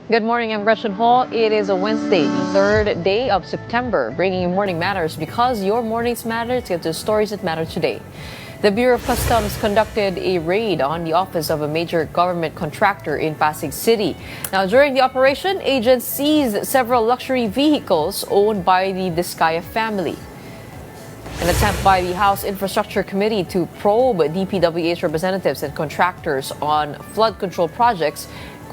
Good morning, I'm Gretchen Ho. It is a Wednesday, the third day of September, bringing you Morning Matters because your mornings matter to get the stories that matter today. The Bureau of Customs conducted a raid on the office of a major government contractor in Pasig City. Now, during the operation, agents seized several luxury vehicles owned by the Discayas family. An attempt by the House Infrastructure Committee to probe DPWH representatives and contractors on flood control projects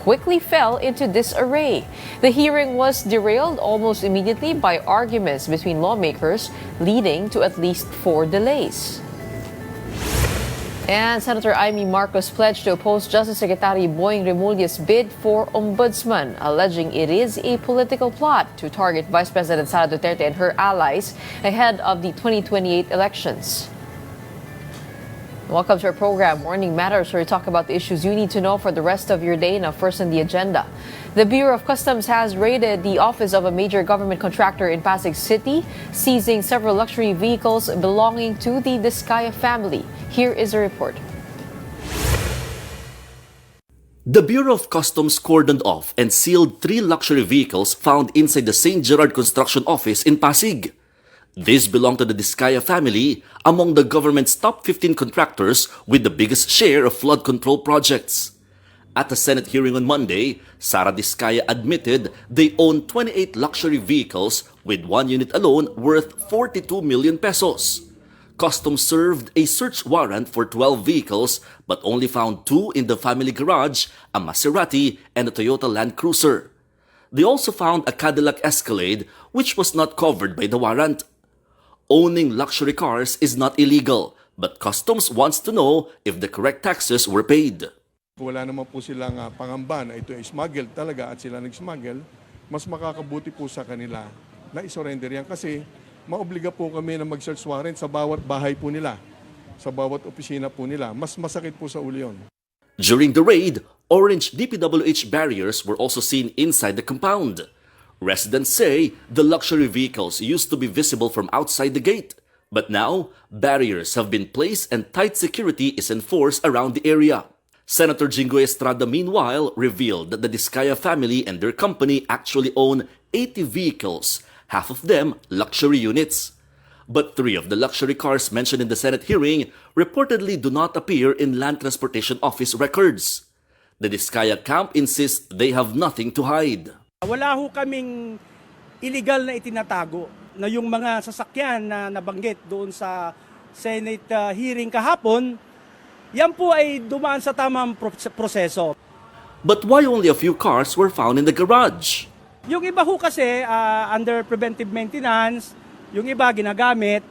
quickly fell into disarray. The hearing was derailed almost immediately by arguments between lawmakers, leading to at least 4 delays. And Senator Amy Marcos pledged to oppose Justice Secretary Boying Remulla's bid for ombudsman, alleging it is a political plot to target Vice President Sara Duterte and her allies ahead of the 2028 elections. Welcome to our program, Morning Matters, where we talk about the issues you need to know for the rest of your day. Now, first on the agenda, the Bureau of Customs has raided the office of a major government contractor in Pasig City, seizing several luxury vehicles belonging to the Discayas family. Here is a report. The Bureau of Customs cordoned off and sealed 3 luxury vehicles found inside the St. Gerard construction office in Pasig. These belong to the Discayas family, among the government's top 15 contractors with the biggest share of flood control projects. At a Senate hearing on Monday, Sara Discaya admitted they own 28 luxury vehicles with 1 unit alone worth 42 million pesos. Customs served a search warrant for 12 vehicles but only found 2 in the family garage, a Maserati and a Toyota Land Cruiser. They also found a Cadillac Escalade which was not covered by the warrant. Owning luxury cars is not illegal, but Customs wants to know if the correct taxes were paid. Wala naman po silang pangamba na ito ay smuggled talaga at sila nag-smuggle, mas makakabuti po sa kanila na isurrender yan kasi maobliga po kami na mag-search warrant sa bawat bahay po nila, sa bawat opisina po nila. Mas masakit po sa ulo yun. During the raid, orange DPWH barriers were also seen inside the compound. Residents say the luxury vehicles used to be visible from outside the gate, but now barriers have been placed and tight security is enforced around the area. Senator Estrada, meanwhile, revealed that the Discayas family and their company actually own 80 vehicles, half of them luxury units. But 3 of the luxury cars mentioned in the Senate hearing reportedly do not appear in Land Transportation Office records. The Discayas camp insists they have nothing to hide. Wala ho kaming illegal na itinatago na yung mga sasakyan na nabanggit doon sa Senate hearing kahapon, yan po ay dumaan sa tamang proseso. But why only a few cars were found in the garage? Yung iba ho kasi under preventive maintenance, yung iba ginagamit,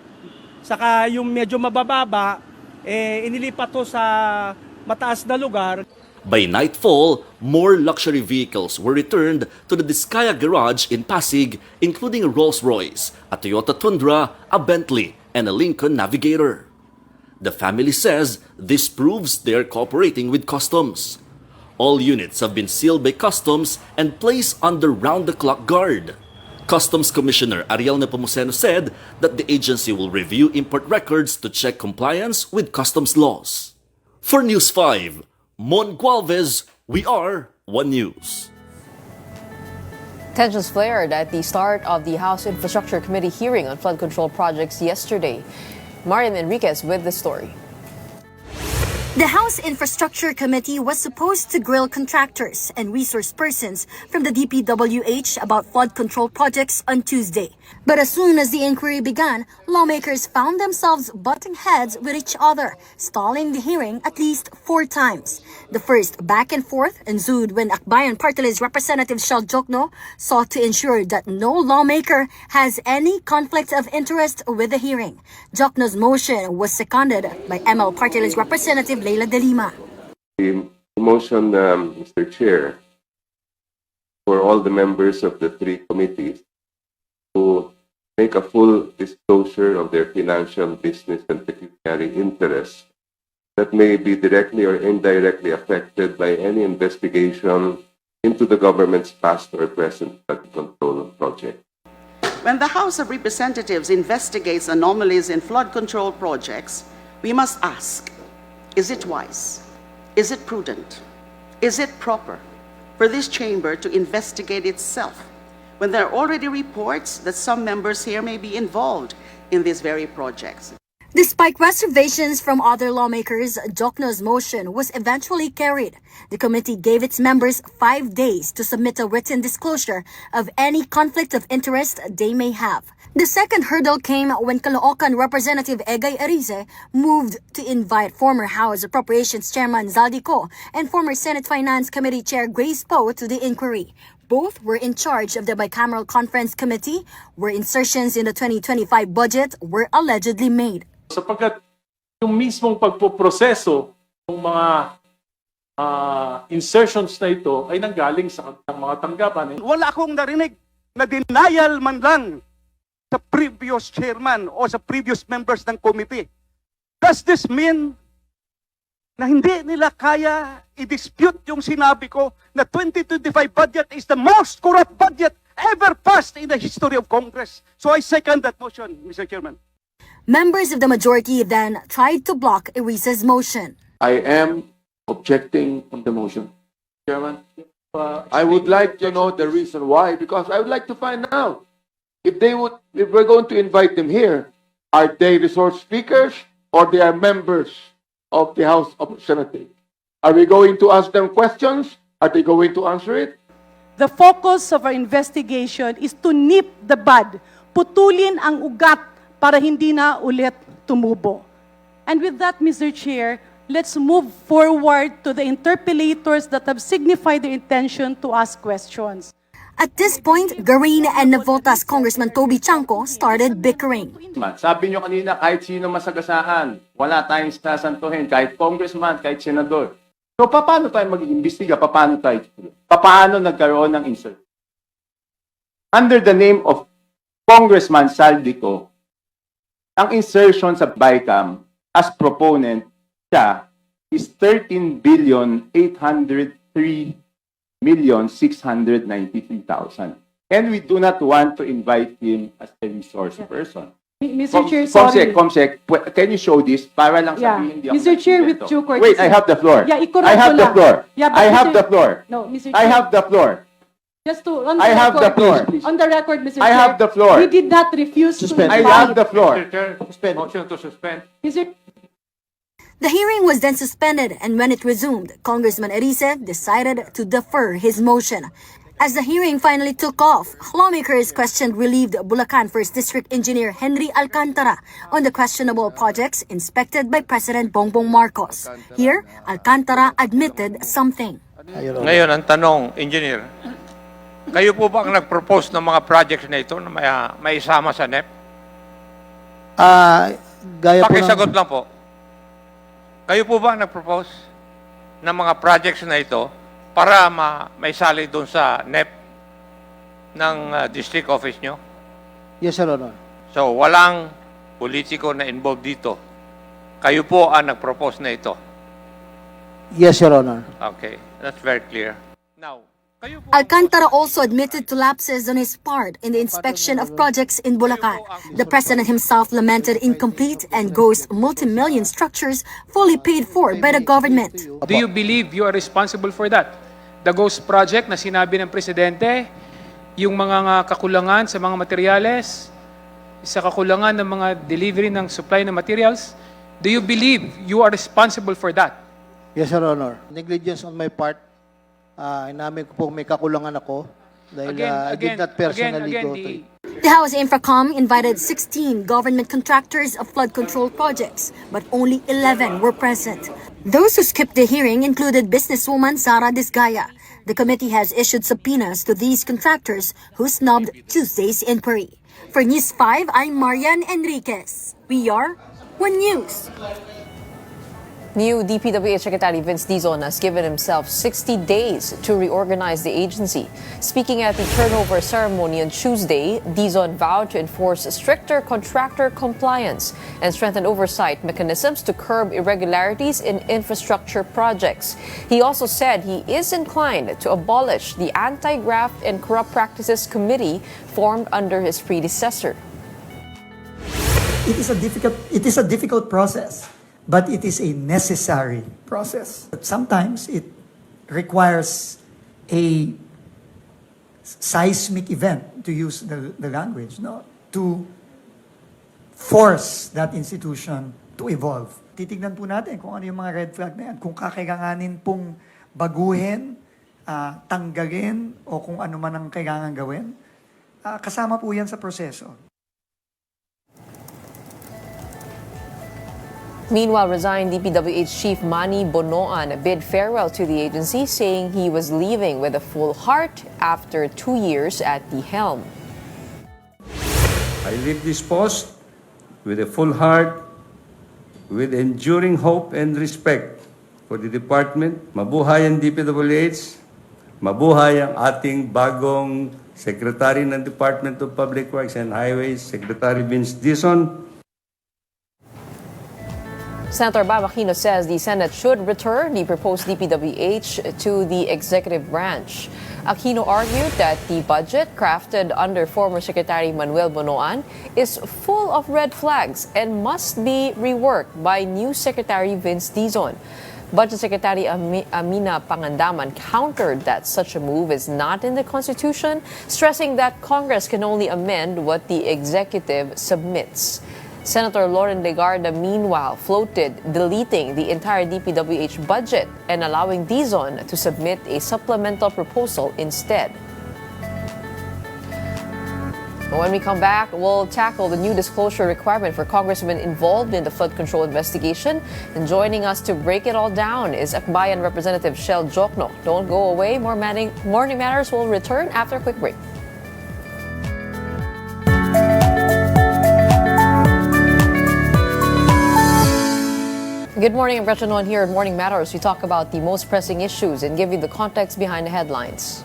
saka yung medyo mabababa, inilipat to sa mataas na lugar. By nightfall, more luxury vehicles were returned to the Discayas garage in Pasig, including a Rolls-Royce, a Toyota Tundra, a Bentley, and a Lincoln Navigator. The family says this proves they are cooperating with Customs. All units have been sealed by Customs and placed under round-the-clock guard. Customs Commissioner Ariel Nepomuceno said that the agency will review import records to check compliance with customs laws. For News 5, Mon Gualvez, we are One News. Tensions flared at the start of the House Infrastructure Committee hearing on flood control projects yesterday. Marian Enriquez with the story. The House Infrastructure Committee was supposed to grill contractors and resource persons from the DPWH about flood control projects on Tuesday. But as soon as the inquiry began, lawmakers found themselves butting heads with each other, stalling the hearing at least 4 times. The first back and forth ensued when Akbayan Party List Representative Diokno sought to ensure that no lawmaker has any conflict of interest with the hearing. Diokno's motion was seconded by ML Party List Representative Leila de Lima. The motion, Mr. Chair, for all the members of the 3 committees to make a full disclosure of their financial, business, and pecuniary interests that may be directly or indirectly affected by any investigation into the government's past or present flood control project. When the House of Representatives investigates anomalies in flood control projects, we must ask, is it wise? Is it prudent? Is it proper? for this chamber to investigate itself when there are already reports that some members here may be involved in these very projects. Despite reservations from other lawmakers, Diokno's motion was eventually carried. The committee gave its members 5 days to submit a written disclosure of any conflict of interest they may have. The second hurdle came when Caloocan Representative Egay Arize moved to invite former House Appropriations Chairman Zaldico and former Senate Finance Committee Chair Grace Poe to the inquiry. Both were in charge of the Bicameral Conference Committee, where insertions in the 2025 budget were allegedly made. Sapagkat yung mismong pagpoproseso ng mga insertions na ito ay nanggaling sa mga tanggapan. Wala akong narinig na denial man lang sa previous chairman o sa previous members ng committee. Does this mean na hindi nila kaya i-dispute yung sinabi ko na 2025 budget is the most corrupt budget ever passed in the history of Congress? So I second that motion, Mr. Chairman. Members of the majority then tried to block Arize's motion. I am objecting on the motion. Chairman, I would like to know the reason why, because I would like to find out if we're going to invite them here, are they resource speakers or they are members of the House of Representatives? Are we going to ask them questions? Are they going to answer it? The focus of our investigation is to nip the bud, putulin ang ugat para hindi na ulit tumubo. And with that, Mr. Chair, let's move forward to the interpellators that have signified their intention to ask questions. At this point, Garin and Navotas Congressman Toby Chanco started bickering. Sabi nyo kanina, kahit sino masagasaan, wala tayong sasantuhin, kahit congressman, kahit senador. So, paano tayo mag-iimbestiga? Paano nagkaroon ng insert? Under the name of Congressman Saldico, ang insertion sa BICAM as proponent siya is 13,803,693,000. And we do not want to invite him as a resource person. Mr. Chair, sorry. Comsec, can you show this? Para lang sabihin hindi ako Mr. Chair, with nagsikwento. due courtesy. Wait, I have the floor. Yeah, I have the floor. Yeah, but I have Mr. the floor. No, Mr. Chair. I have the floor. Just to, on the I have record, the floor. On the record, Mr. Chair. I have the floor. We did not refuse to I invite. have the floor. Motion to suspend. Mr. The hearing was then suspended, and when it resumed, Congressman Arize decided to defer his motion. As the hearing finally took off, lawmakers questioned relieved Bulacan 1st District Engineer Henry Alcantara on the questionable projects inspected by President Bongbong Marcos. Here, Alcantara admitted something. Ngayon, ang tanong, Engineer, kayo po ba ang nag-propose ng mga projects na ito na may isama sa NEP? Pakisagot lang po. Kayo po ba ang nag-propose ng mga projects na ito para may sali doon sa NEP ng district office nyo? Yes, Your Honor. So, walang politiko na involved dito. Kayo po ang nag-propose na ito. Yes, Your Honor. Okay, that's very clear. Now, Alcantara also admitted to lapses on his part in the inspection of projects in Bulacan. The president himself lamented incomplete and ghost multi-million structures fully paid for by the government. Do you believe you are responsible for that? The ghost project na sinabi ng presidente, yung mga kakulangan sa mga materyales, sa kakulangan ng mga delivery ng supply ng materials, do you believe you are responsible for that? Yes, Your Honor. Negligence on my part. Inamin ko po may kakulangan ako dahil I did not personally go to it. The House Infracom invited 16 government contractors of flood control projects, but only 11 were present. Those who skipped the hearing included businesswoman Sara Discaya. The committee has issued subpoenas to these contractors who snubbed Tuesday's inquiry. For News 5, I'm Marian Enriquez. We are One News. New DPWH Secretary Vince Dizon has given himself 60 days to reorganize the agency. Speaking at the turnover ceremony on Tuesday, Dizon vowed to enforce stricter contractor compliance and strengthen oversight mechanisms to curb irregularities in infrastructure projects. He also said he is inclined to abolish the Anti-Graft and Corrupt Practices Committee formed under his predecessor. It is a difficult process. But it is a necessary process. Sometimes it requires a seismic event, to use the language, no? To force that institution to evolve. Titignan po natin kung ano yung mga red flag na yan. Kung kakailanganin pong baguhin, tanggalin, o kung ano man ang kailangan gawin, kasama po yan sa proseso. Meanwhile, resigned DPWH Chief Manny Bonoan bid farewell to the agency, saying he was leaving with a full heart after 2 years at the helm. I leave this post with a full heart, with enduring hope and respect for the department. Mabuhay ang DPWH, mabuhay ang ating bagong Secretary ng Department of Public Works and Highways, Secretary Vince Dizon. Senator Bam Aquino says the Senate should return the proposed DPWH to the executive branch. Aquino argued that the budget crafted under former Secretary Manuel Bonoan is full of red flags and must be reworked by new Secretary Vince Dizon. Budget Secretary Amina Pangandaman countered that such a move is not in the Constitution, stressing that Congress can only amend what the executive submits. Senator Lauren Legarda, meanwhile, floated deleting the entire DPWH budget and allowing Dizon to submit a supplemental proposal instead. When we come back, we'll tackle the new disclosure requirement for congressmen involved in the flood control investigation. And joining us to break it all down is Akbayan Representative Shel Diokno. Don't go away. More Morning Matters will return after a quick break. Good morning, I'm Gretchen Ho here at Morning Matters. We talk about the most pressing issues and give you the context behind the headlines.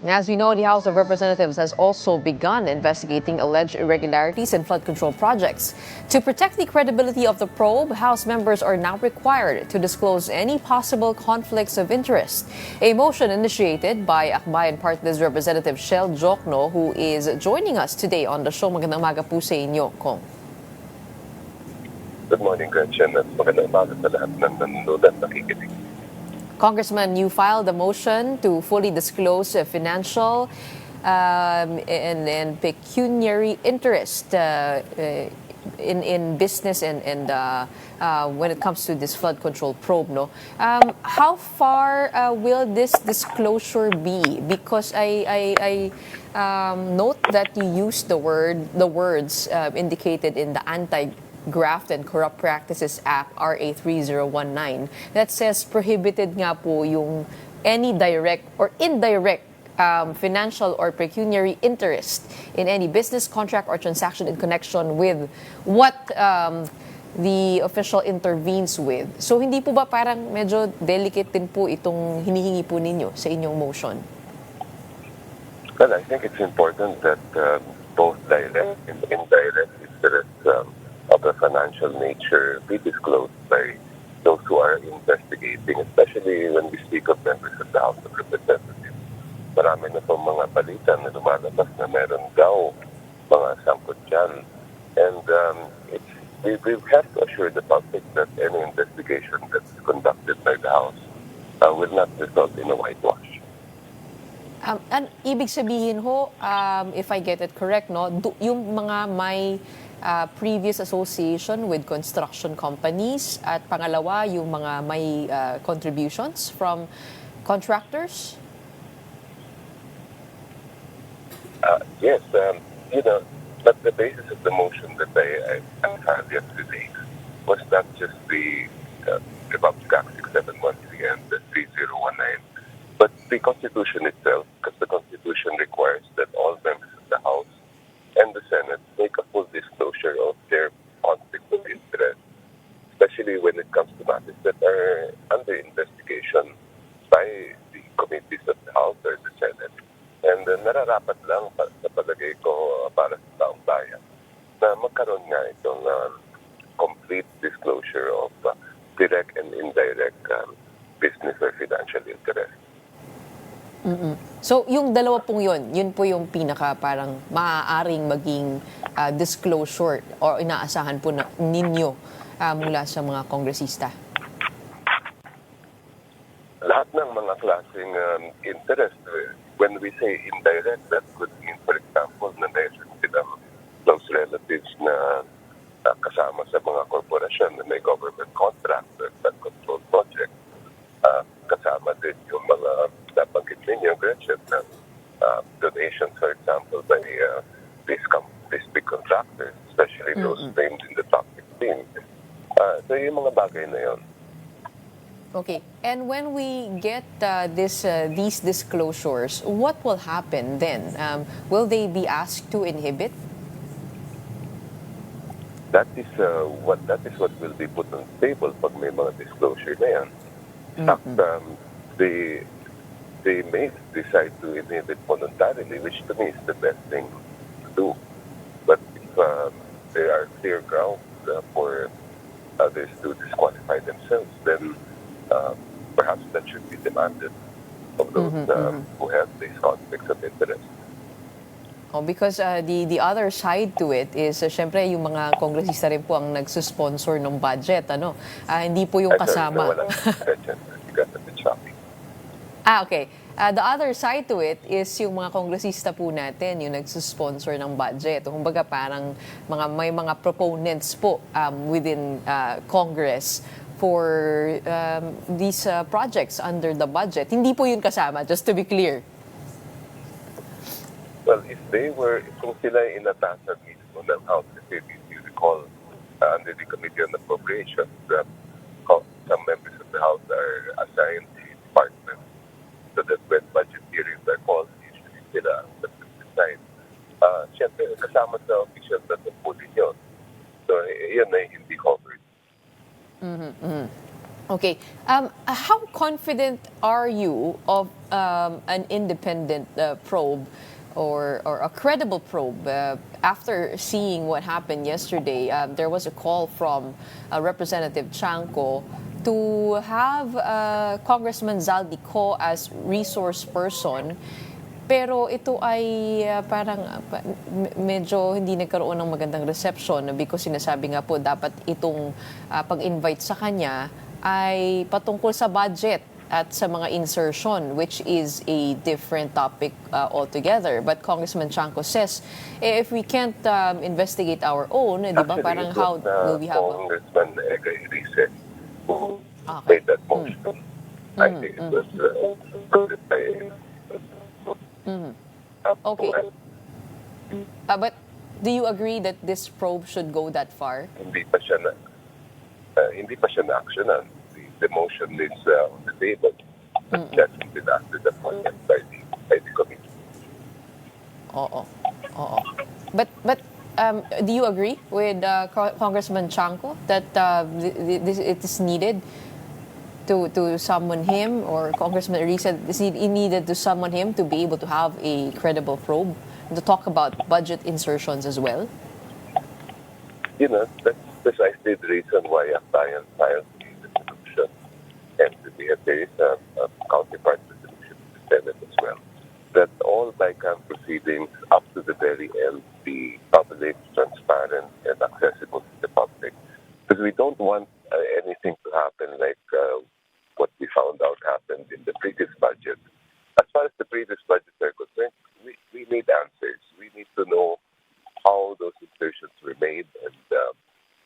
As we know, the House of Representatives has also begun investigating alleged irregularities in flood control projects. To protect the credibility of the probe, House members are now required to disclose any possible conflicts of interest. A motion initiated by Akbayan Party List Representative Shel Diokno, who is joining us today on the show. Magandang umaga po sa inyo, Kong. Good morning, Gretchen, at magandang umaga sa lahat ng nanonood at nakikinig. Congressman, you filed a motion to fully disclose financial and pecuniary interest in business and when it comes to this flood control probe, no? How far will this disclosure be? Because I note that you used the words indicated in the Anti-Graft and Corrupt Practices Act, RA 3019, that says prohibited nga po yung any direct or indirect financial or pecuniary interest in any business, contract, or transaction in connection with what the official intervenes with. So hindi po ba parang medyo delicate din po itong hinihingi po ninyo sa inyong motion? Well, I think it's important that both direct and indirect interests of a financial nature be disclosed by those who are investigating, especially when we speak of members of the House of Representatives. Marami na pong mga balita na lumalabas na meron daw mga sangkot dyan. And we have to assure the public that any investigation that's conducted by the House will not result in a whitewash. And ibig sabihin ho, if I get it correct, no, yung mga may previous association with construction companies at pangalawa, yung mga may contributions from contractors? Yes, but the basis of the motion that I had yesterday was not just the Republic Act 6713 and the 3019, but the Constitution itself, because the Constitution requires that all members of the House and the Senate make a full disclosure of their conflict of interest, especially when it comes to matters that are under investigation by the committees of the House or the Senate. And nararapat lang sa palagay ko para sa taong bayan na magkaroon nga itong complete disclosure of direct and indirect business or financial interest. So, yung dalawa pong yun po yung pinaka parang maaaring maging disclosure o inaasahan po na ninyo mula sa mga kongresista. Lahat ng mga klaseng interest, when we say indirect, that could mean, for example, na meron silang close relatives na kasama sa mga korporasyon na may government contract at control project. Kasama din yung mga nabanggit ninyo, Gretchen, na donations, for example, by these big contractors, especially those named in the top 15. So yung mga bagay na yun. Okay. And when we get these disclosures, what will happen then? Will they be asked to inhibit? That is what will be put on the table pag may mga disclosure na yan. In fact, they may decide to inhibit voluntarily, which to me is the best thing to do. But if there are clear grounds for others to disqualify themselves, then perhaps that should be demanded of those who have these conflicts of interest. Oh, because the other side to it is, syempre, yung mga kongresista rin po ang nagsusponsor ng budget, ano? Hindi po yung kasama. Okay. The other side to it is yung mga kongresista po natin, yung nagsusponsor ng budget. Kumbaga parang may mga proponents po within Congress for these projects under the budget. Hindi po yun kasama, just to be clear. Well, kung sila inatasan mismo ng House, if you recall, under the Committee on Appropriations, some members of the House are assigned a department so that when budget hearings are called, usually sila ang decide. Siyempre, kasama sa official na tungkulin yun. So, yun ay hindi covered. Okay. How confident are you of an independent probe or a credible probe? After seeing what happened yesterday, there was a call from Representative Chanco to have Congressman Zaldico as resource person. Pero ito ay parang medyo hindi nagkaroon ng magandang reception because sinasabi nga po dapat itong pag-invite sa kanya ay patungkol sa budget at sa mga insertion, which is a different topic altogether. But Congressman Chanco says, if we can't investigate our own, di ba, parang how will we have... Congressman Rice who made that motion. I think it was Okay. But do you agree that this probe should go that far? Hindi pa siya na-actionan. The motion is on the table. That has been acted upon by the committee. Oo. But do you agree with Congressman Chanco that it is needed to summon him, or Congressman Rice is needed to summon him to be able to have a credible probe to talk about budget insertions as well? You know, that's precisely the reason why Akbayan filed the resolution, and there is a counterpart resolution in the Senate as well, that all BICAM proceedings up to the very end be public, transparent, and accessible to the public. Because we don't want anything to happen like what we found out happened in the previous budget. As far as the previous budget are concerned, we need answers. We need to know how those insertions were made and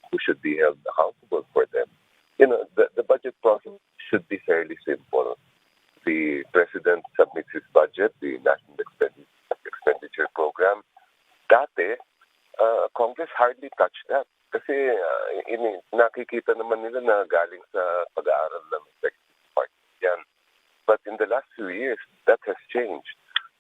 who should be held accountable for them. You know, the budget process should be fairly simple. The President submits his budget, the National Expenditure Program. Dati, Congress hardly touched that. Kasi nakikita naman nila na galing sa pag-aaral ng executive department yan. But in the last few years, that has changed.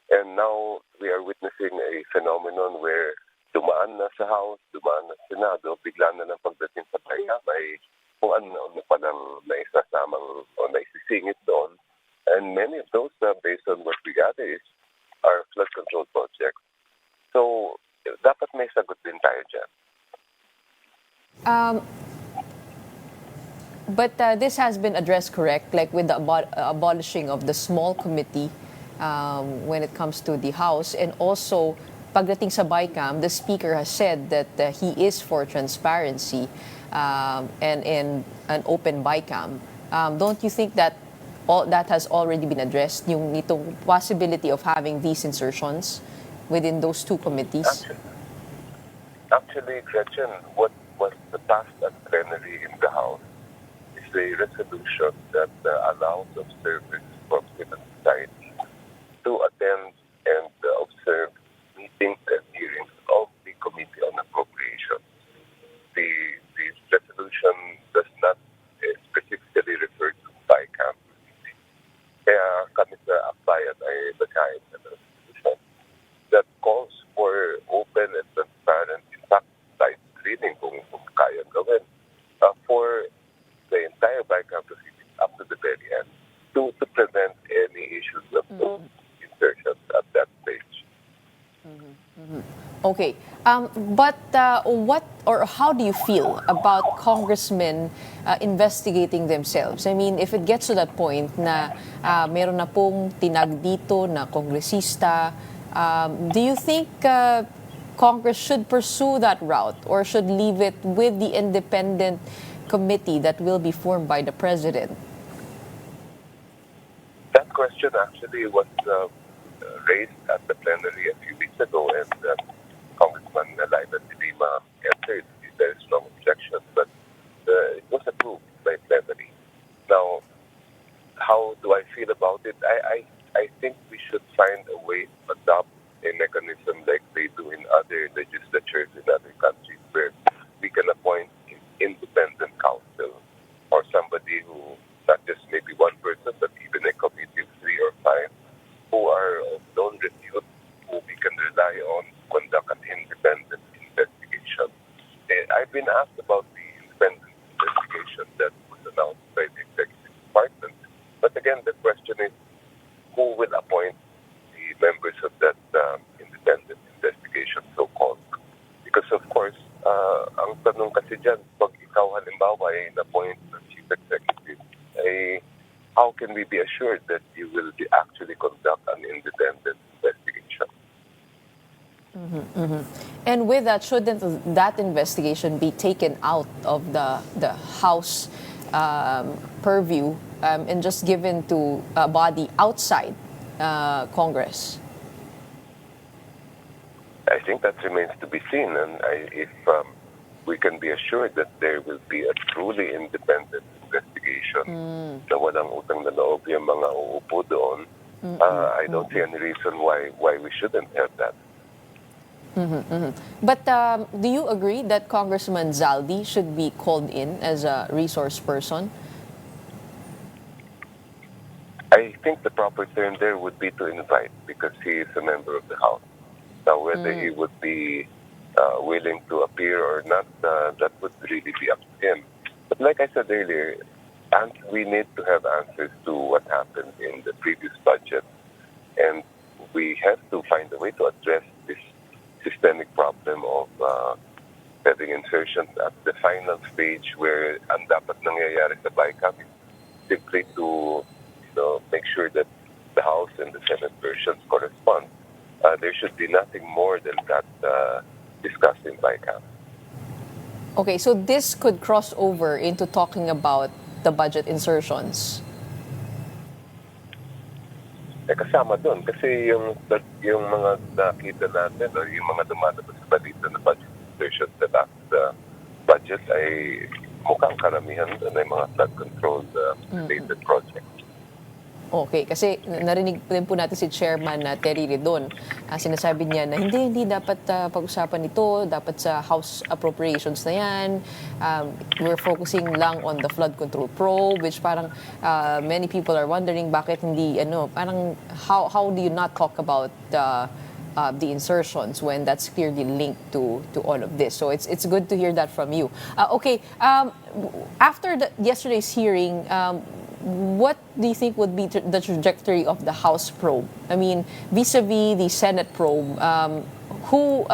And now we are witnessing a phenomenon where dumaan na sa House, dumaan na sa Senado, bigla na lang pagdating sa Bayan, may kung ano palang naisasamang o naisisingit doon. And many of those, based on what we gather, are flood control projects. So, dapat may sagot din tayo dyan. But this has been addressed, correct? Like with the abolishing of the small committee when it comes to the House. And also, pagdating sa BICAM, the Speaker has said that he is for transparency and an open BICAM. Don't you think that all that has already been addressed, yung itong possibility of having these insertions within those two committees? Actually, Gretchen, what was passed at plenary in the House is a resolution that allows observers from civil society to attend and observe meetings and hearings of the Committee on Appropriations. The resolution does not specifically refer to BICAM. Kaya kami sa Akbayan ay nagkain ng resolution that calls for open and transparent, in fact, side screening kung kaya gawin for the entire BICAM proceedings up to the very end to prevent any issues of insertions at that stage. Okay, but what or how do you feel about congressmen investigating themselves? I mean, if it gets to that point na meron na pong tinag dito na kongresista, do you think Congress should pursue that route or should leave it with the independent committee that will be formed by the president? That question actually was raised at the plenary a few weeks ago, and Congressman Laila de Lima answered there is no objection, but it was approved by plenary. Now, how do I feel about it? I think we should find a way to adopt a mechanism like they do in other legislatures in other countries, where we can appoint an independent counsel or somebody who, not just maybe one person, but even a committee of 3 or 5 who are of non-repute, who we can rely on to conduct an independent investigation. I've been asked about the independent investigation that was announced by the Executive Department. But again, the question is, who will appoint the members of that independent investigation, so-called? Because of course, ang tanong kasi dyan, pag ikaw halimbawa ay na-appoint ng Chief Executive, how can we be assured that you will actually conduct an independent investigation? And with that, shouldn't that investigation be taken out of the House purview and just given to a body outside Congress? I think that remains to be seen, and if we can be assured that there will be a truly independent investigation na walang utang na loob yung mga uupo doon, I don't see any reason why we shouldn't have that. But do you agree that Congressman Zaldi should be called in as a resource person? I think the proper term there would be to invite, because he is a member of the House. Now, whether he would be willing to appear or not, that would really be up to him. But like I said earlier, we need to have answers to what happened in the previous budget, and we have to find a way to address this systemic problem of having insertions at the final stage, where ang dapat nangyayari sa BICAM is simply to make sure that the House and the Senate versions correspond. There should be nothing more than that discussed in BICAM. Okay, so this could cross over into talking about the budget insertions. Kasama doon kasi yung mga nakita natin o yung mga lumalabas sa balita na budget insertions sa last budget ay mukhang karamihan doon ay mga flood control related projects. Okay, kasi narinig din po natin si Chairman Terry Redon. Sinasabi niya na hindi dapat pag-usapan ito, dapat sa House Appropriations na yan. We're focusing lang on the flood control probe, which parang many people are wondering bakit hindi, parang how do you not talk about the insertions when that's clearly linked to all of this. So it's good to hear that from you. Okay, after yesterday's hearing, what do you think would be the trajectory of the House probe? I mean, vis-a-vis the Senate probe, who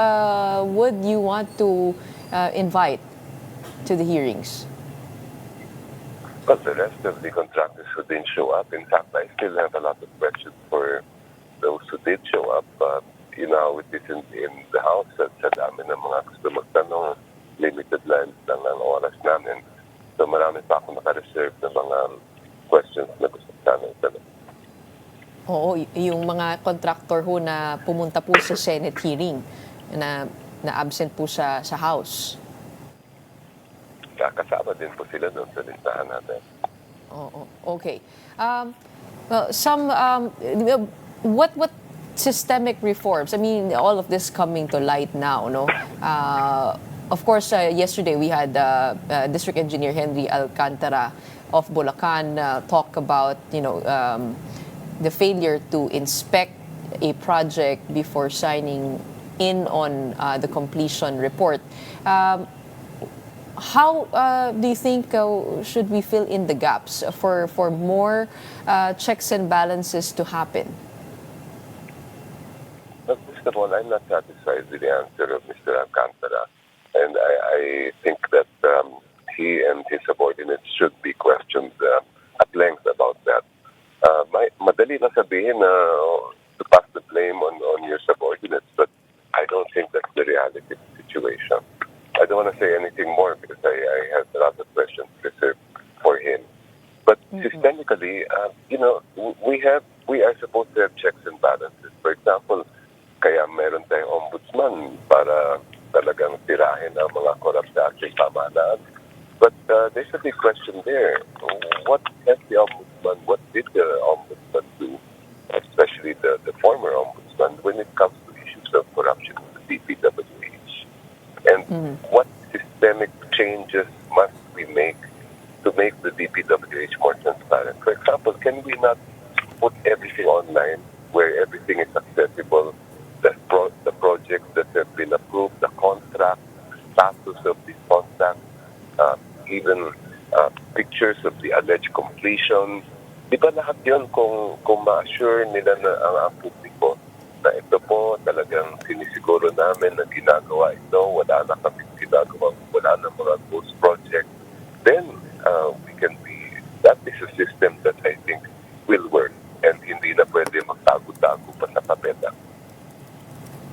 would you want to invite to the hearings? Well, the rest of the contractors who didn't show up. In fact, I still have a lot of questions for did show up. You know, it is in the House at sa dami ng mga gusto magtanong, limited lines lang ang oras namin. So marami pa ako naka-reserve na mga questions na gusto sana itanong. Oo, yung mga contractor ho na pumunta po sa Senate hearing na absent po sa House. Kasama din po sila doon sa listahan natin. Oo, okay. Well, what systemic reforms? I mean, all of this coming to light now, no? Of course, yesterday we had District Engineer Henry Alcantara of Bulacan talk about, the failure to inspect a project before signing in on the completion report. How do you think should we fill in the gaps for more checks and balances to happen? But first of all, I'm not satisfied with the answer of Mr. Alcantara. And I think that he and his subordinates should be questioned at length about that. Madali na sabihin to pass the blame on your subordinates, but I don't think that's the reality of the situation. I don't want to say anything more because I have a lot of questions reserved for him. But systemically, we are supposed to have checks and balances. For example, kaya meron tayong ombudsman para talagang tirahin ang mga corrupt sa ating pamahalaan. But there's a big question there. What has the ombudsman, what did the ombudsman do, especially the former ombudsman, when it comes to issues of corruption in the DPWH? And what systemic changes must we make to make the DPWH more transparent? For example, can we not put everything online where everything is accessible? The projects that have been approved, the contract, status of these contracts, even pictures of the alleged completion. Di ba lahat yun kung ma-assure nila na ang publiko na ito po talagang sinisiguro namin na ginagawa ito, wala na kami ginagawa, wala na mga ghost project, then we can be, that is a system that I think will work and hindi na pwede magtago-tago pa sa papeta.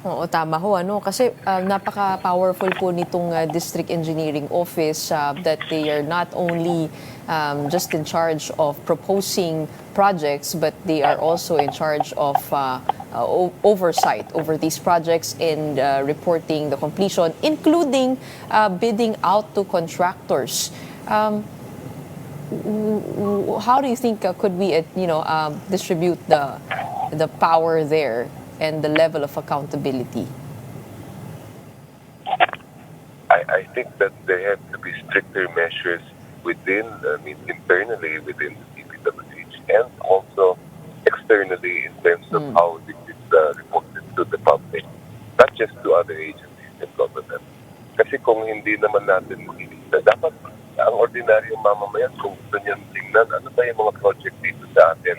Oo, tama ho. Kasi napaka-powerful po nitong District Engineering Office that they are not only just in charge of proposing projects, but they are also in charge of oversight over these projects and reporting the completion, including bidding out to contractors. How do you think could we, distribute the power there and the level of accountability? I think that there have to be stricter measures internally within the DPWH and also externally in terms of how this is reported to the public, not just to other agencies in government. Kasi kung hindi naman natin makikita, dapat ang ordinaryong mamamayan kung gusto niyan tingnan, ano ba yung mga project dito sa atin,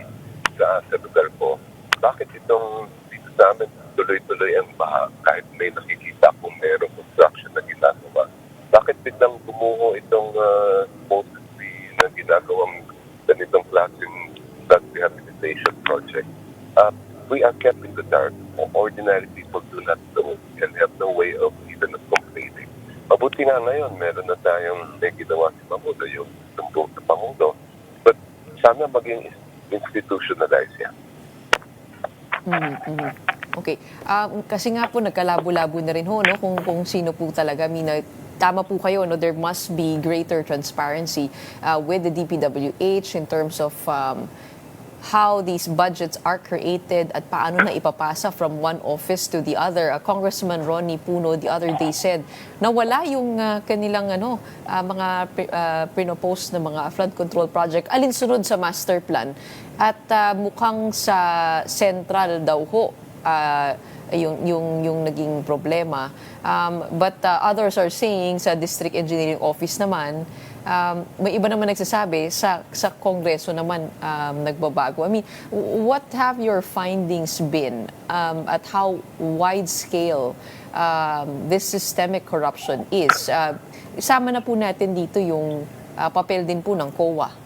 sa lugar ko, bakit itong sa amin tuloy-tuloy ang baha kahit may nakikita kung mayroong construction na ginagawa. Bakit biglang bumuho itong supposedly na ginagawang ganitong klaseng flood rehabilitation project? We are kept in the dark. Ordinary people do not know and have no way of even complaining. Mabuti nga ngayon, meron na tayong may ginawa si Pangulo, yung tumbong sa Pangulo. But sana maging institutionalize yan. Okay. Kasi nga po nagkalabo-labo na rin ho, no, kung sino po talaga. Tama po kayo, no, there must be greater transparency with the DPWH in terms of how these budgets are created at paano na ipapasa from one office to the other. Congressman Ronnie Puno the other day said na wala yung kanilang mga pinopost na mga flood control project alinsunod sa master plan at mukhang sa central daw ho yung naging problema. But others are saying sa District Engineering Office naman, may iba naman nagsasabi sa Kongreso naman nagbabago. I mean, what have your findings been at how wide scale this systemic corruption is? Isama na po natin dito yung papel din po ng COA.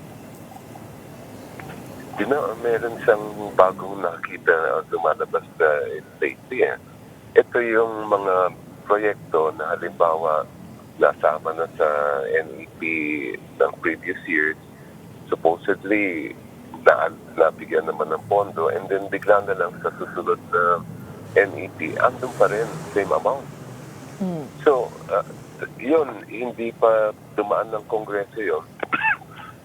Meron siyang bagong nakita na lumalabas na lately. Ito yung mga proyekto na halimbawa nasama na sa NEP ng previous years. Supposedly, nabigyan naman ng pondo and then bigla na lang sa susunod na NEP, andun pa rin, same amount. So, yun, hindi pa dumaan ng Kongreso yun.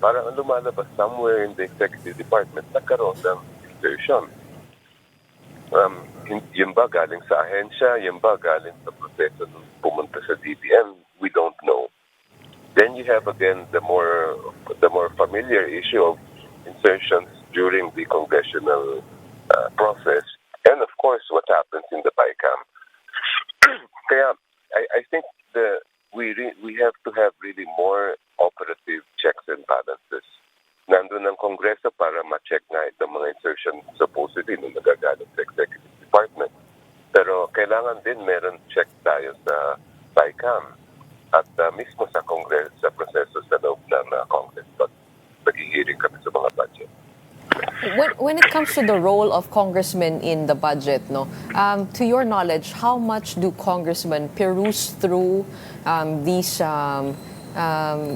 Parang ang lumalabas somewhere in the Executive Department, nagkaroon ng insertion. Yung ba galing sa ahensya, yung ba galing sa proseso nung pumunta sa DBM, we don't know. Then you have again the more familiar issue of insertions during the congressional process, and of course what happens in the BICAM. Kaya I think we have to have really more operative checks and balances. Nandun ang Kongreso para ma-check nga itong mga insertion supposedly nung nagagaling sa Executive Department. Pero kailangan din meron check tayo sa BICAM at mismo sa Congress, sa proseso sa loob ng Congress pag nag-hearing kami sa mga budget. When it comes to the role of congressmen in the budget, to your knowledge, how much do congressmen peruse through these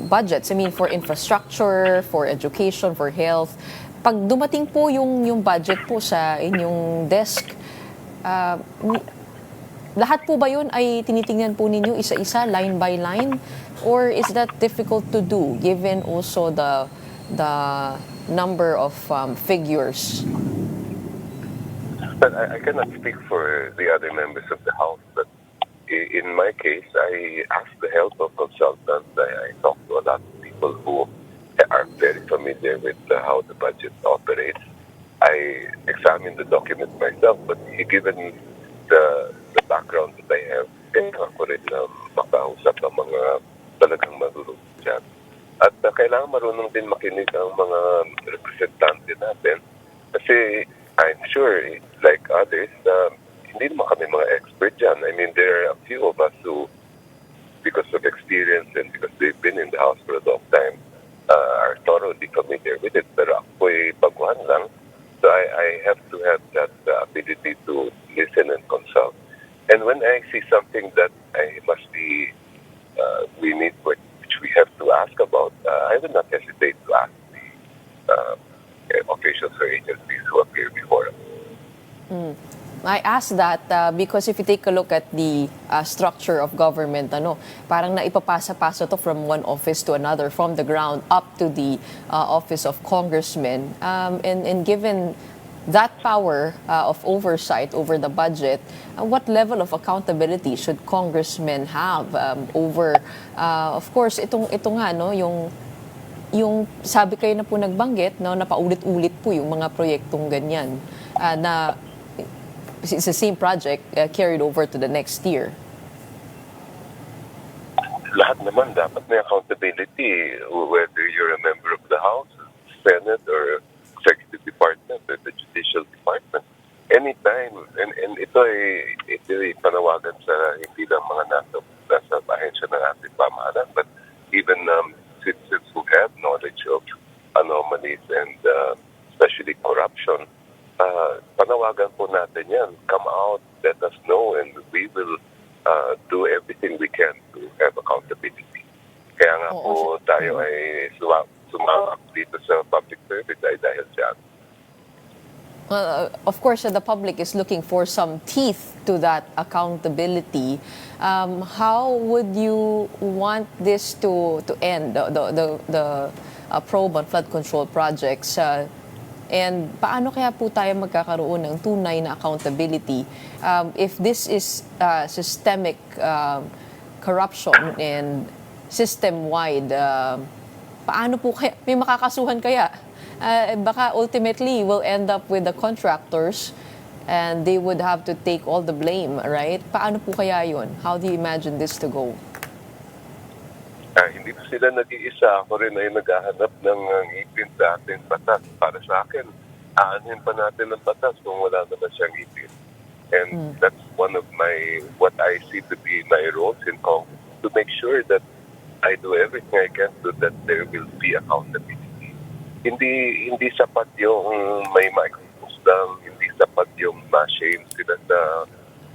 budgets? I mean, for infrastructure, for education, for health. Pag dumating po yung budget po sa inyong desk, lahat po ba yun ay tinitingnan po ninyo isa-isa, line by line? Or is that difficult to do given also the number of figures? But I cannot speak for the other members of the House, but in my case, I asked the help of consultants. I talked to a lot of people who are very familiar with how the budget operates. I examined the document myself, but given the background that I have, kailangan ko rin makausap ang mga talagang marunong dyan. At kailangan marunong din makinig ang mga representante natin. Kasi I'm sure, like others, hindi naman kami mga expert dyan. I mean, there are a few of us who, because of experience and because they've been in the House for a long time, are thoroughly familiar with it. Pero ako'y baguhan lang. So I have to have that ability to listen and consult. And when I see something that I must be, which we have to ask about, I will not hesitate to ask the officials or agencies who appear before us. I ask that because if you take a look at the structure of government, parang naipapasa-pasa to from one office to another, from the ground up to the office of congressmen. And given that power of oversight over the budget, what level of accountability should congressmen have over, of course, ito nga, yung sabi kayo na po nagbanggit, na paulit-ulit po yung mga proyektong ganyan na it's the same project carried over to the next year. Lahat naman dapat may accountability, whether you're a member of the House, Senate, or Executive Department, or the Judicial Department. Anytime, and ito ay panawagan sa hindi lang mga nasa ahensya ng ating pamahalaan, but even citizens who have knowledge of anomalies and especially corruption. Panawagan po natin yan. Come out, let us know, and we will do everything we can to have accountability. Kaya nga po tayo ay sumama dito sa public service ay dahil dyan. Of course, the public is looking for some teeth to that accountability. How would you want this to end, the probe on flood control projects? And paano kaya po tayo magkakaroon ng tunay na accountability if this is systemic corruption and system-wide? Paano po kaya? May makakasuhan kaya? Baka ultimately we'll end up with the contractors and they would have to take all the blame, right? Paano po kaya yun? How do you imagine this to go? Hindi pa sila nag-iisa. Ako rin ay naghahanap ng ngipin sa ating batas. Para sa akin, aanhin pa natin ang batas kung wala naman siyang ngipin. And that's one of what I see to be my roles in Congress, to make sure that I do everything I can so that there will be accountability. hindi sapat yung may microphones lang, hindi sapat yung ma-shame sila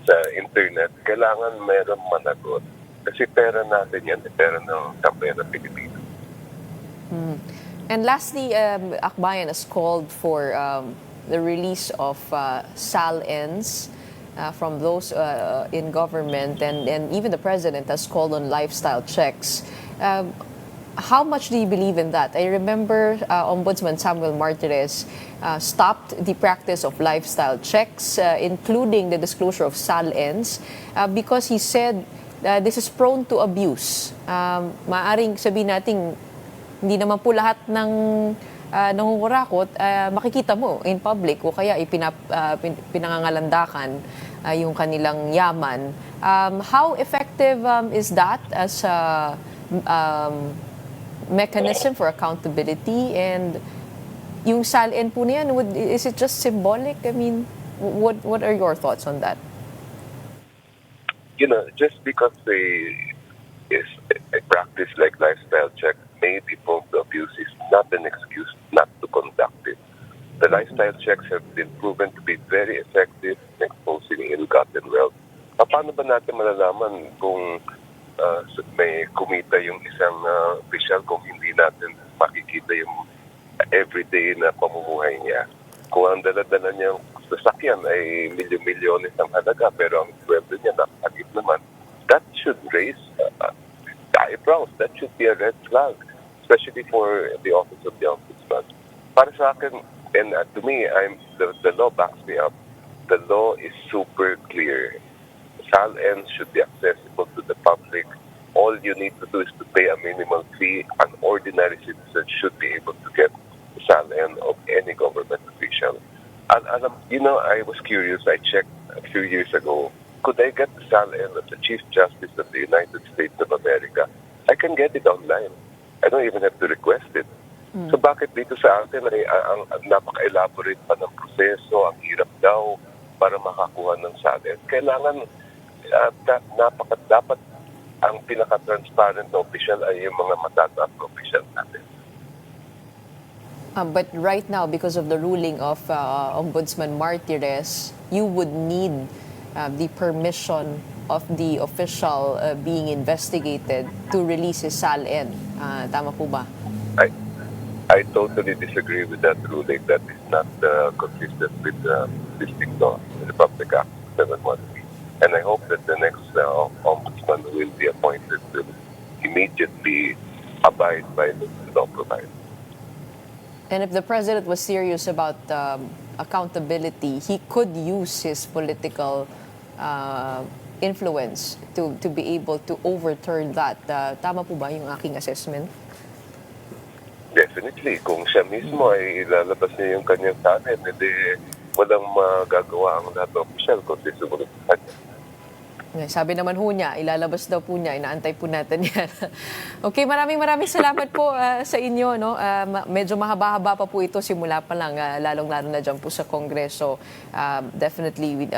sa internet. Kailangan meron managot. Kasi pera natin yan, pera ng sambayan ng Pilipinas. And lastly, Akbayan has called for the release of SAL-ins from those in government, and even the president has called on lifestyle checks. How much do you believe in that? I remember Ombudsman Samuel Martirez stopped the practice of lifestyle checks, including the disclosure of SAL-ins, because he said this is prone to abuse. Maaring sabihin natin, hindi naman po lahat ng nangungurakot, makikita mo in public o kaya pinangangalandakan yung kanilang yaman. How effective is that as a mechanism for accountability? And yung SAL-in po niyan, is it just symbolic? I mean, what are your thoughts on that? Just because a practice like lifestyle check may be prone to abuse is not an excuse not to conduct it. The lifestyle checks have been proven to be very effective in exposing ill-gotten wealth. Paano ba natin malalaman kung may kumita yung isang official kung hindi natin makikita yung everyday na pamumuhay niya? Kung ang dala-dala niyang sasakyan ay milyon-milyones ang halaga pero ang sweldo niya nakakagit naman, that should raise eyebrows. That should be a red flag, especially for the office of the Ombudsman. Para sa akin, and to me, the law backs me up. The law is super clear. SAL-ins should be accessible to the public. All you need to do is to pay a minimal fee. An ordinary citizen should be able to get SAL-in of any government official. And I was curious. I checked a few years ago. Could I get the SAL-in of the Chief Justice of the United States of America? I can get it online. I don't even have to request it. So bakit dito sa atin ay ang napaka-elaborate pa ng proseso, ang hirap daw para makakuha ng SAL-in? Kailangan dapat ang pinaka-transparent na official ay yung mga matataas na official natin. But right now, because of the ruling of Ombudsman Martirez, you would need the permission of the official being investigated to release his SAL-in. Tama po ba? I totally disagree with that ruling. That is not consistent with the existing law, the Republic Act 713. And I hope that the next ombudsman will be appointed to immediately abide by the law provided. And if the president was serious about accountability, he could use his political influence to be able to overturn that. Tama po ba yung aking assessment? Definitely. Kung siya mismo ay ilalabas niya yung kanyang talent, hindi walang magagawa ang lahat ng opisyal kung susunod sa kanya. Sabi naman ho niya, ilalabas daw po niya, inaantay po natin yan. Okay, maraming salamat po sa inyo. No? Medyo mahaba-haba pa po ito, simula pa lang, lalong-lalo na dyan po sa Kongreso. Definitely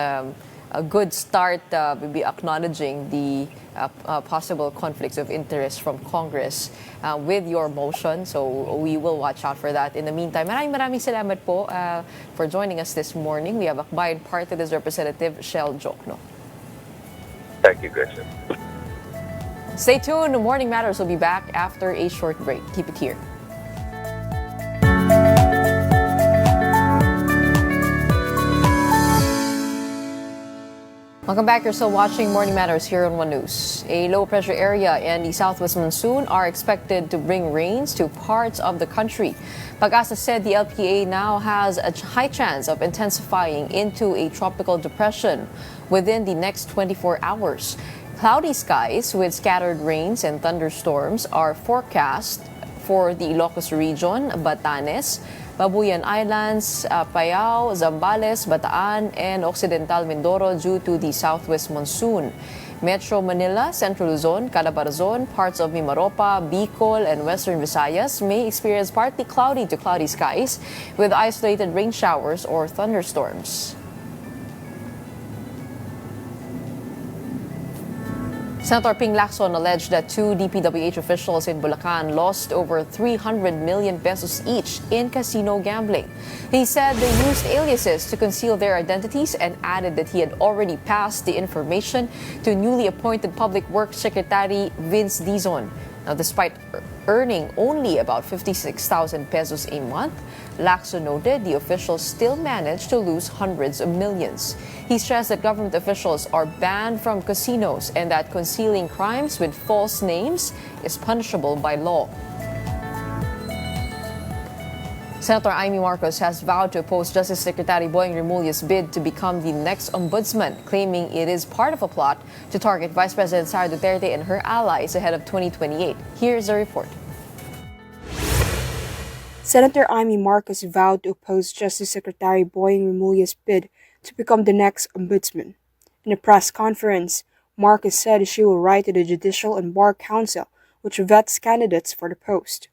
a good start, maybe acknowledging the possible conflicts of interest from Congress with your motion. So we will watch out for that. In the meantime, maraming salamat po for joining us this morning. We have Akbayan Party List Representative Shell Diokno. Thank you, Gretchen. Stay tuned. Morning Matters will be back after a short break. Keep it here. Welcome back. You're still watching Morning Matters here on One News. A low pressure area and the southwest monsoon are expected to bring rains to parts of the country. Pag-asa said the LPA now has a high chance of intensifying into a tropical depression within the next 24 hours. Cloudy skies with scattered rains and thunderstorms are forecast for the Ilocos region, Batanes, Babuyan Islands, Payao, Zambales, Bataan, and Occidental Mindoro due to the southwest monsoon. Metro Manila, Central Luzon, Calabarzon, parts of Mimaropa, Bicol, and Western Visayas may experience partly cloudy to cloudy skies with isolated rain showers or thunderstorms. Senator Ping Lacson alleged that two DPWH officials in Bulacan lost over 300 million pesos each in casino gambling. He said they used aliases to conceal their identities and added that he had already passed the information to newly appointed Public Works Secretary Vince Dizon. Now, despite earning only about 56,000 pesos a month, Lacson noted the officials still managed to lose hundreds of millions. He stressed that government officials are banned from casinos and that concealing crimes with false names is punishable by law. Senator Amy Marcos has vowed to oppose Justice Secretary Boying Remulla's bid to become the next ombudsman, claiming it is part of a plot to target Vice President Sara Duterte and her allies ahead of 2028. Here's a report. Senator Amy Marcos vowed to oppose Justice Secretary Boying Remulla's bid to become the next ombudsman. In a press conference, Marcos said she will write to the Judicial and Bar Council, which vets candidates for the post.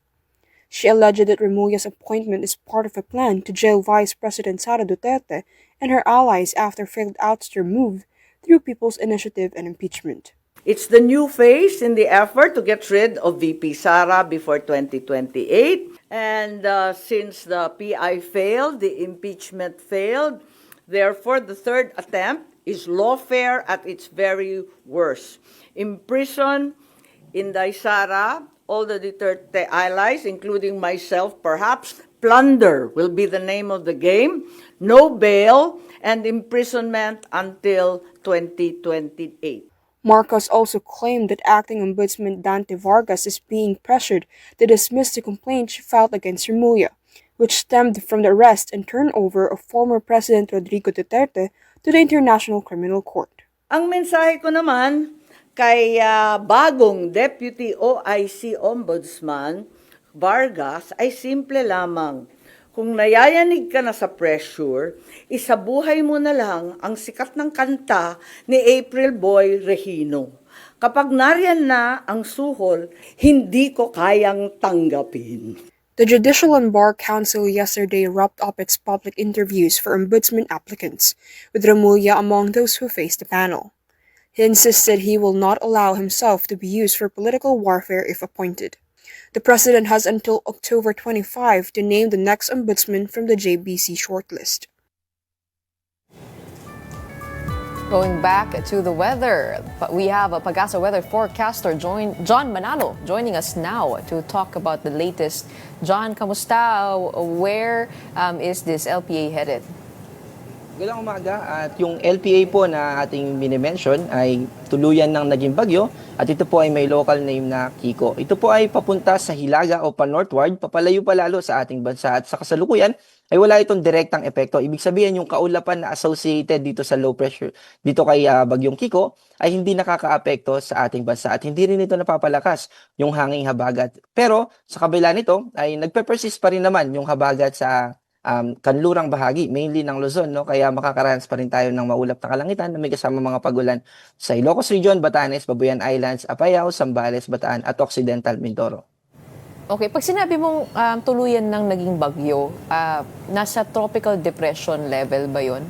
She alleged that Remulla's appointment is part of a plan to jail Vice President Sara Duterte and her allies after failed ouster move through People's Initiative and impeachment. It's the new phase in the effort to get rid of VP Sara before 2028. And since the PI failed, the impeachment failed, therefore the third attempt is lawfare at its very worst. Imprison, indict Sara, all the Duterte allies, including myself perhaps. Plunder will be the name of the game. No bail and imprisonment until 2028. Marcos also claimed that acting Ombudsman Dante Vargas is being pressured to dismiss the complaint she filed against Remulla, which stemmed from the arrest and turnover of former President Rodrigo Duterte to the International Criminal Court. Ang mensahe ko naman kay bagong Deputy OIC Ombudsman Vargas ay simple lamang. Kung nayayanig ka na sa pressure, isabuhay mo na lang ang sikat ng kanta ni April Boy Regino. Kapag nariyan na ang suhol, hindi ko kayang tanggapin. The Judicial and Bar Council yesterday wrapped up its public interviews for ombudsman applicants, with Remulla among those who faced the panel. He insisted he will not allow himself to be used for political warfare if appointed. The president has until October 25 to name the next ombudsman from the JBC shortlist. Going back to the weather, we have a Pagasa weather forecaster, John Manalo, joining us now to talk about the latest. John, kamusta? Where is this LPA headed? Magandang umaga, at yung LPA po na ating minimension ay tuluyan ng naging bagyo at ito po ay may local name na Kiko. Ito po ay papunta sa Hilaga o pa-northward, papalayo pa lalo sa ating bansa at sa kasalukuyan ay wala itong direktang epekto. Ibig sabihin yung kaulapan na associated dito sa low pressure, dito kay bagyong Kiko ay hindi nakakaapekto sa ating bansa at hindi rin ito napapalakas yung hanging habagat. Pero sa kabila nito ay nagpe-persist pa rin naman yung habagat sa kanlurang bahagi, mainly ng Luzon, no? Kaya makakaranas pa rin tayo ng maulap na kalangitan na may kasama mga pagulan sa Ilocos Region, Batanes, Babuyan Islands, Apayao, Zambales, Bataan at Occidental Mindoro. Okay, pag sinabi mong tuluyan ng naging bagyo, nasa tropical depression level ba yun?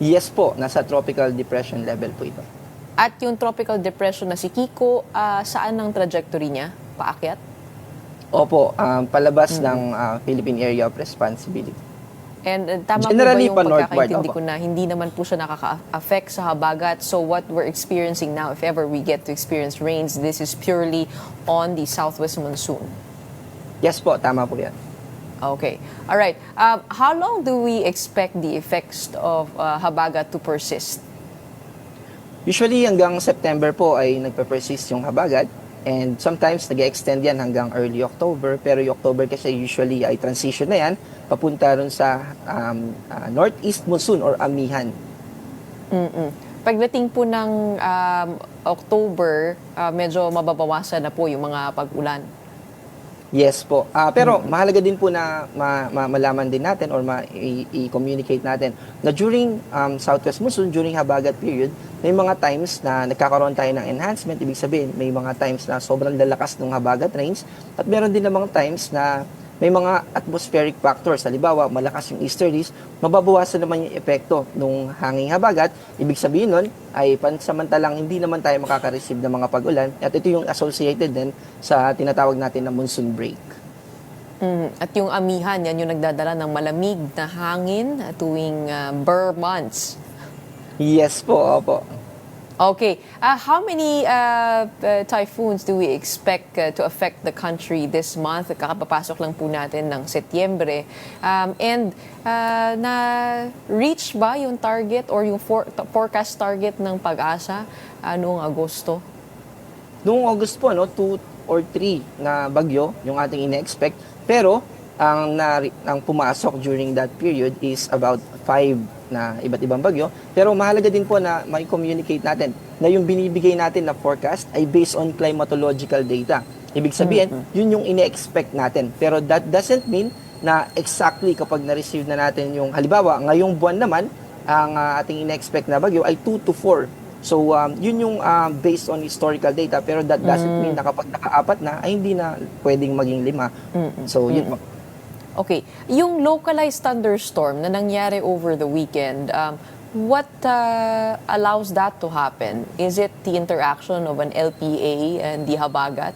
Yes po, nasa tropical depression level po ito. At yung tropical depression na si Kiko, saan ang trajectory niya? Paakyat? Opo, palabas ng Philippine Area of Responsibility. And tama Generally, po ba yung pagkakaintindi opo. ko na hindi naman po siya nakaka-affect sa habagat? So what we're experiencing now, if ever we get to experience rains, this is purely on the southwest monsoon? Yes po, tama po yan. Okay. All right. How long do we expect the effects of habagat to persist? Usually hanggang September po ay nagpe-persist yung habagat. And sometimes nag-extend yan hanggang early October. Pero yung October kasi usually ay transition na yan papunta rin sa northeast monsoon or amihan. Pagdating po ng October, medyo mababawasan na po yung mga pag-ulan. Yes po. Pero mahalaga din po na malaman din natin or i-communicate natin na during southwest monsoon, during habagat period, may mga times na nagkakaroon tayo ng enhancement. Ibig sabihin, may mga times na sobrang lalakas ng habagat rains at meron din namang times na may mga atmospheric factors. Halimbawa, malakas yung easterlies, mababawasan naman yung epekto ng hanging habagat. Ibig sabihin nun ay pansamantalang hindi naman tayo makaka-receive ng mga pag-ulan. At ito yung associated din sa tinatawag natin na monsoon break. At yung amihan, yan yung nagdadala ng malamig na hangin tuwing Burr months. Yes po, opo. Okay. How many typhoons do we expect to affect the country this month? Kakapapasok lang po natin ng Setyembre. Na-reach ba yung target or yung forecast target ng Pag-asa noong Agosto? Noong August po, 2 or 3 na bagyo yung ating ine-expect. Pero ang pumasok during that period is about 5 na iba't ibang bagyo. Pero mahalaga din po na may communicate natin na yung binibigay natin na forecast ay based on climatological data. Ibig sabihin, yun yung ine-expect natin. Pero that doesn't mean na exactly kapag na-receive na natin yung, halimbawa, ngayong buwan naman, ang ating ine-expect na bagyo ay 2 to 4. So, yun yung based on historical data. Pero that doesn't mean na kapag naka-4 na, ay hindi na pwedeng maging 5. So, yun. Okay. Yung localized thunderstorm na nangyari over the weekend, what allows that to happen? Is it the interaction of an LPA and the habagat?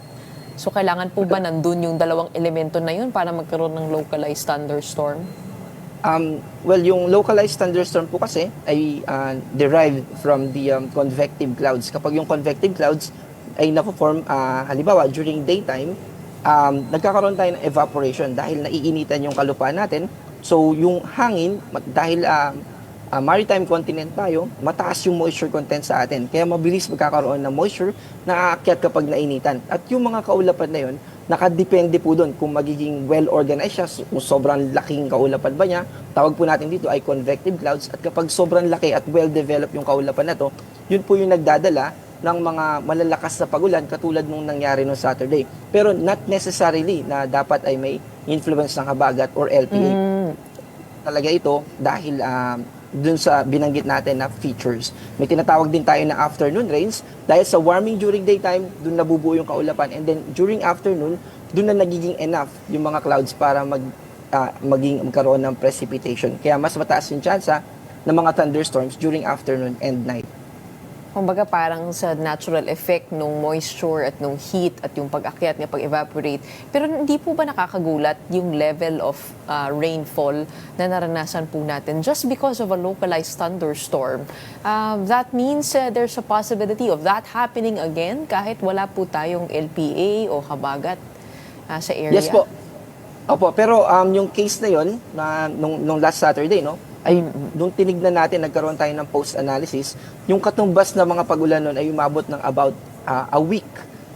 So, kailangan po ba nandun yung dalawang elemento na yun para magkaroon ng localized thunderstorm? Well, yung localized thunderstorm po kasi ay derived from the convective clouds. Kapag yung convective clouds ay na-form, halimbawa, during daytime, nagkakaroon tayo ng evaporation dahil naiinitan yung kalupaan natin. So, yung hangin, dahil maritime continent tayo, mataas yung moisture content sa atin. Kaya mabilis magkakaroon ng moisture na aakyat kapag nainitan. At yung mga kaulapan na yun, nakadepende po doon kung magiging well-organized siya, kung sobrang laking kaulapan ba niya. Tawag po natin dito ay convective clouds. At kapag sobrang laki at well-developed yung kaulapan na to, yun po yung nagdadala ng mga malalakas na pagulan katulad nung nangyari noong Saturday. Pero not necessarily na dapat ay may influence ng habagat or LPA. Talaga ito dahil dun sa binanggit natin na features. May tinatawag din tayo na afternoon rains dahil sa warming during daytime, dun nabubuo yung kaulapan. And then during afternoon, dun na nagiging enough yung mga clouds para magkaroon ng precipitation. Kaya mas mataas yung tsansa ng mga thunderstorms during afternoon and night. Kumbaga parang sa natural effect nung moisture at nung heat at yung pag-akyat niya, pag-evaporate. Pero hindi po ba nakakagulat yung level of rainfall na naranasan po natin just because of a localized thunderstorm? That means there's a possibility of that happening again kahit wala po tayong LPA o habagat sa area? Yes po. Opo, pero yung case na yun, nung last Saturday, ay nung tinignan natin, nagkaroon tayo ng post-analysis, yung katumbas na mga pagulan nun ay umabot ng about a week.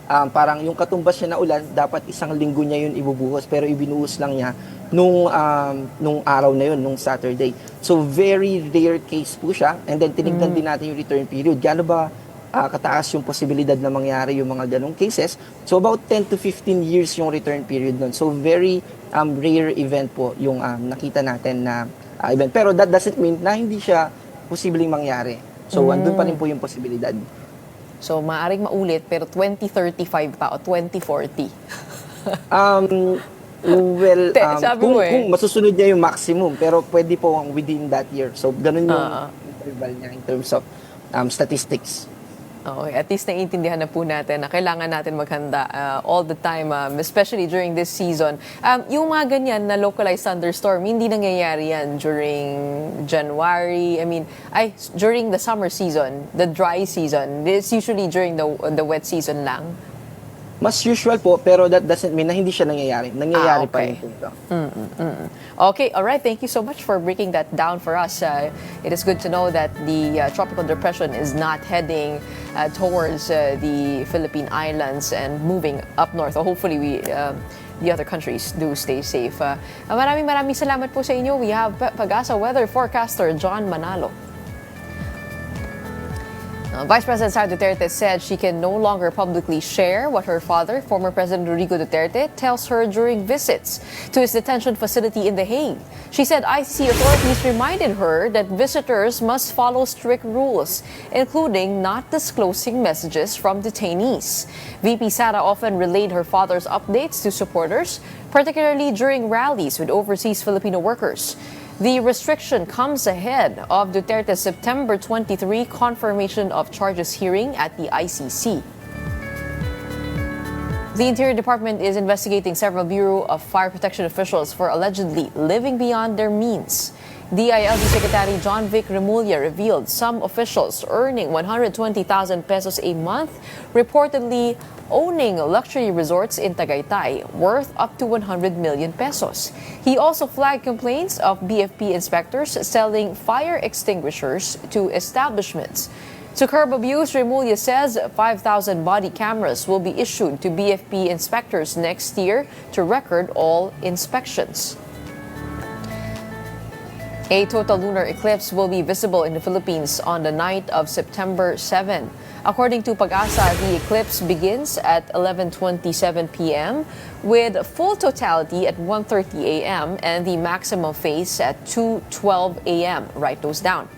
Parang yung katumbas niya na ulan, dapat 1 linggo niya yun ibubuhos, pero ibinuhos lang niya nung araw na yun, nung Saturday. So very rare case po siya, and then tinignan din natin yung return period. Gaano ba kataas yung posibilidad na mangyari yung mga ganong cases? So about 10 to 15 years yung return period nun. So very rare event po yung nakita natin na event. Pero that doesn't mean na hindi siya posibleng mangyari. So, andun pa rin po yung posibilidad. So, maaaring maulit, pero 2035 pa o 2040? Kung masusunod niya yung maximum, pero pwede po within that year. So, ganun yung interval niya in terms of statistics. Okay, at least naiintindihan na po natin na kailangan natin maghanda all the time, especially during this season. Yung mga ganyan na localized thunderstorm, hindi nangyayari yan during January, during the summer season, the dry season. It's usually during the wet season lang. Mas usual po, pero that doesn't mean na hindi siya nangyayari. Nangyayari pa rin po ito. Okay, all right. Thank you so much for breaking that down for us. It is good to know that the tropical depression is not heading towards the Philippine Islands and moving up north. So hopefully the other countries do stay safe. Maraming salamat po sa inyo. We have Pag-asa weather forecaster John Manalo. Vice President Sara Duterte said she can no longer publicly share what her father, former President Rodrigo Duterte, tells her during visits to his detention facility in The Hague. She said ICC authorities reminded her that visitors must follow strict rules, including not disclosing messages from detainees. VP Sara often relayed her father's updates to supporters. particularly during rallies with overseas Filipino workers. The restriction comes ahead of Duterte's September 23 confirmation of charges hearing at the ICC. The Interior Department is investigating several Bureau of Fire Protection officials for allegedly living beyond their means. DILG Secretary John Vic Remulla revealed some officials earning 120,000 pesos a month reportedly owning luxury resorts in Tagaytay worth up to 100 million pesos. He also flagged complaints of BFP inspectors selling fire extinguishers to establishments. To curb abuse, Remulla says 5,000 body cameras will be issued to BFP inspectors next year to record all inspections. A total lunar eclipse will be visible in the Philippines on the night of September 7. According to Pag-asa, the eclipse begins at 11:27 p.m. with full totality at 1:30 a.m. and the maximum phase at 2:12 a.m. Write those down.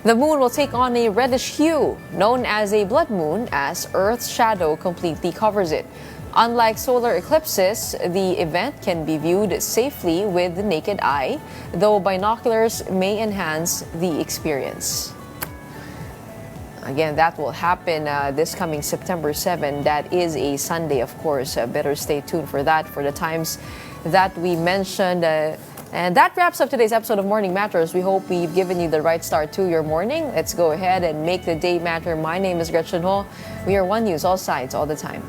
The moon will take on a reddish hue, known as a blood moon, as Earth's shadow completely covers it. Unlike solar eclipses, the event can be viewed safely with the naked eye, though binoculars may enhance the experience. Again, that will happen this coming September 7. That is a Sunday, of course. Better stay tuned for that, for the times that we mentioned. And that wraps up today's episode of Morning Matters. We hope we've given you the right start to your morning. Let's go ahead and make the day matter. My name is Gretchen Ho. We are One News, all sides, all the time.